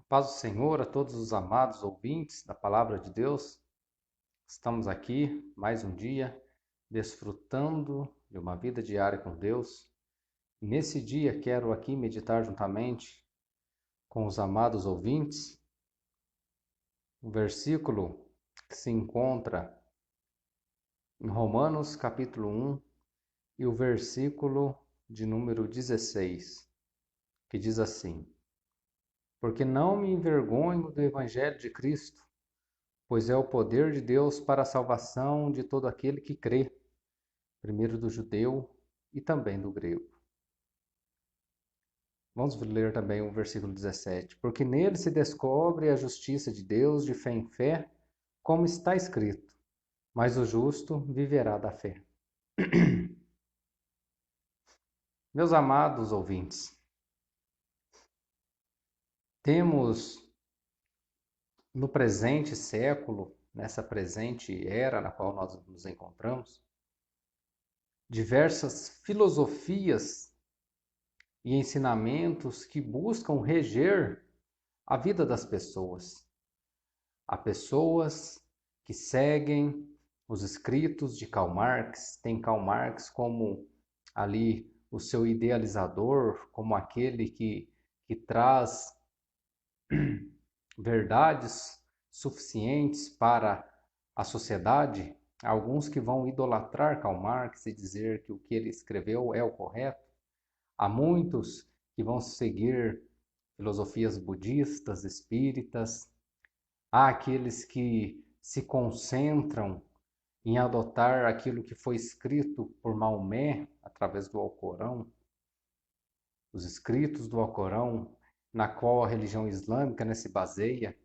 Paz do Senhor a todos os amados ouvintes da Palavra de Deus. Estamos aqui mais um dia, desfrutando de uma vida diária com Deus. E nesse dia quero aqui meditar juntamente com os amados ouvintes o versículo que se encontra em Romanos capítulo 1 e o versículo de número 16, que diz assim: Porque não me envergonho do Evangelho de Cristo, pois é o poder de Deus para a salvação de todo aquele que crê, primeiro do judeu e também do grego. Vamos ler também o versículo 17. Porque nele se descobre a justiça de Deus de fé em fé, como está escrito: mas o justo viverá da fé. Meus amados ouvintes, temos no presente século, nessa presente era na qual nós nos encontramos, diversas filosofias e ensinamentos que buscam reger a vida das pessoas. Há pessoas que seguem os escritos de Karl Marx, tem Karl Marx como ali o seu idealizador, como aquele que traz verdades suficientes para a sociedade. Há alguns que vão idolatrar Karl Marx e dizer que o que ele escreveu é o correto. Há muitos que vão seguir filosofias budistas, espíritas. Há aqueles que se concentram em adotar aquilo que foi escrito por Maomé através do Alcorão, os escritos do Alcorão, na qual a religião islâmica se baseia,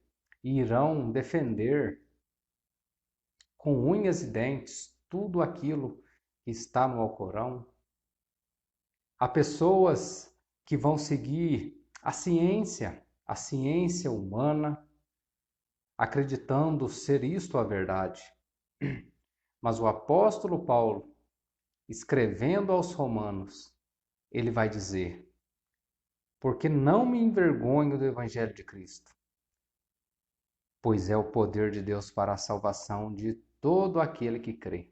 e irão defender com unhas e dentes tudo aquilo que está no Alcorão. Há pessoas que vão seguir a ciência humana, acreditando ser isto a verdade. Mas o apóstolo Paulo, escrevendo aos Romanos, ele vai dizer: porque não me envergonho do Evangelho de Cristo, pois é o poder de Deus para a salvação de todo aquele que crê.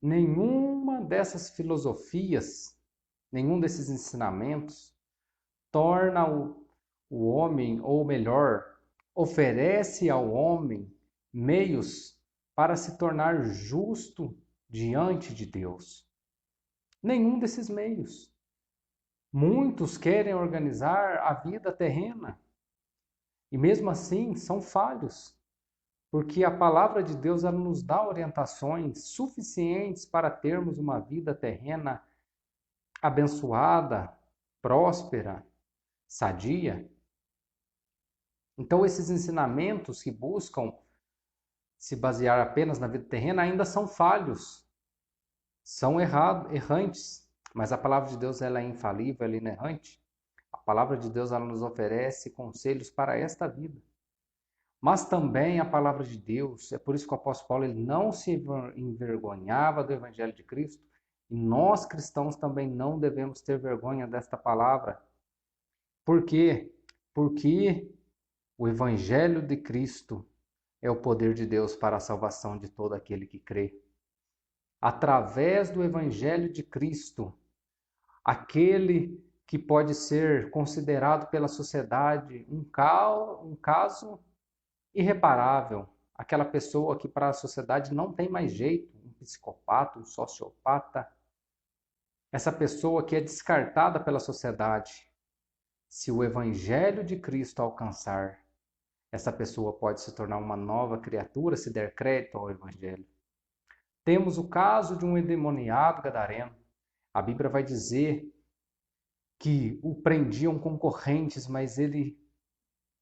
Nenhuma dessas filosofias, nenhum desses ensinamentos torna o homem, ou melhor, oferece ao homem meios para se tornar justo diante de Deus. Nenhum desses meios. Muitos querem organizar a vida terrena e mesmo assim são falhos, porque a palavra de Deus ela nos dá orientações suficientes para termos uma vida terrena abençoada, próspera, sadia. Então esses ensinamentos que buscam se basear apenas na vida terrena ainda são falhos, são errantes, mas a palavra de Deus ela é infalível, ela é inerrante. A palavra de Deus ela nos oferece conselhos para esta vida. Mas também a palavra de Deus, é por isso que o apóstolo Paulo ele não se envergonhava do evangelho de Cristo, e nós cristãos também não devemos ter vergonha desta palavra. Por quê? Porque o evangelho de Cristo é o poder de Deus para a salvação de todo aquele que crê. Através do evangelho de Cristo, aquele que pode ser considerado pela sociedade um caso irreparável, aquela pessoa que para a sociedade não tem mais jeito, um psicopata, um sociopata, essa pessoa que é descartada pela sociedade. Se o evangelho de Cristo alcançar, essa pessoa pode se tornar uma nova criatura se der crédito ao evangelho. Temos o caso de um endemoniado gadareno. A Bíblia vai dizer que o prendiam com correntes, mas ele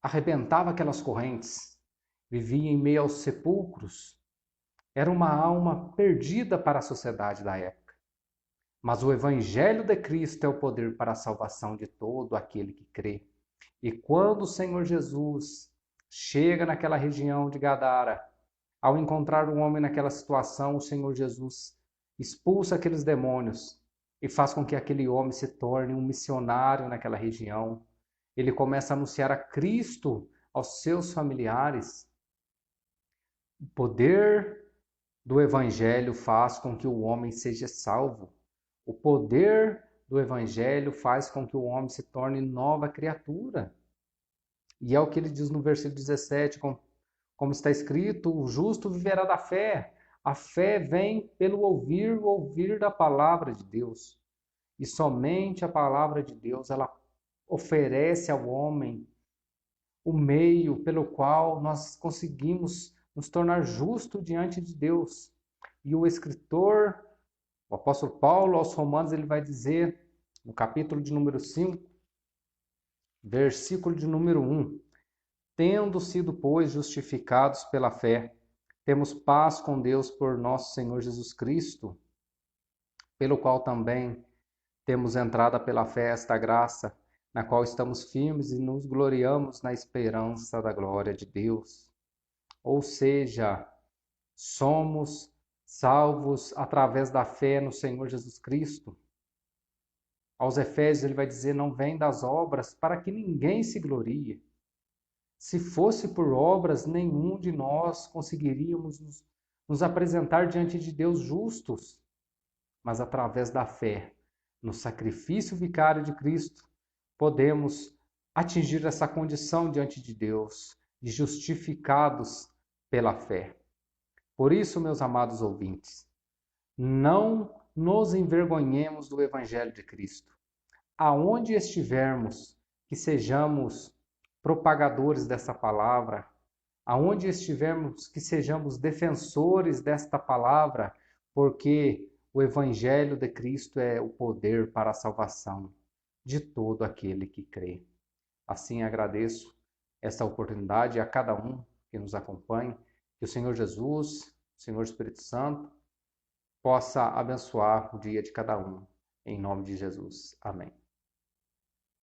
arrebentava aquelas correntes, vivia em meio aos sepulcros, era uma alma perdida para a sociedade da época. Mas o Evangelho de Cristo é o poder para a salvação de todo aquele que crê. E quando o Senhor Jesus chega naquela região de Gadara, ao encontrar um homem naquela situação, o Senhor Jesus expulsa aqueles demônios e faz com que aquele homem se torne um missionário naquela região. Ele começa a anunciar a Cristo aos seus familiares. O poder do Evangelho faz com que o homem seja salvo. O poder do Evangelho faz com que o homem se torne nova criatura. E é o que ele diz no versículo 17, como está escrito, o justo viverá da fé. A fé vem pelo ouvir, o ouvir da palavra de Deus. E somente a palavra de Deus, ela oferece ao homem o meio pelo qual nós conseguimos nos tornar justos diante de Deus. E o escritor, o apóstolo Paulo, aos Romanos, ele vai dizer, no capítulo de número 5, versículo de número 1, tendo sido, pois, justificados pela fé, temos paz com Deus por nosso Senhor Jesus Cristo, pelo qual também temos entrada pela fé esta graça, na qual estamos firmes e nos gloriamos na esperança da glória de Deus. Ou seja, somos salvos através da fé no Senhor Jesus Cristo. Aos Efésios ele vai dizer, não vem das obras para que ninguém se glorie. Se fosse por obras, nenhum de nós conseguiríamos nos apresentar diante de Deus justos. Mas através da fé, no sacrifício vicário de Cristo, podemos atingir essa condição diante de Deus, de justificados pela fé. Por isso, meus amados ouvintes, não nos envergonhemos do Evangelho de Cristo. Aonde estivermos, que sejamos propagadores dessa palavra, aonde estivermos, que sejamos defensores desta palavra, porque o Evangelho de Cristo é o poder para a salvação de todo aquele que crê. Assim agradeço esta oportunidade a cada um que nos acompanha, que o Senhor Jesus, o Senhor Espírito Santo, possa abençoar o dia de cada um, em nome de Jesus. Amém.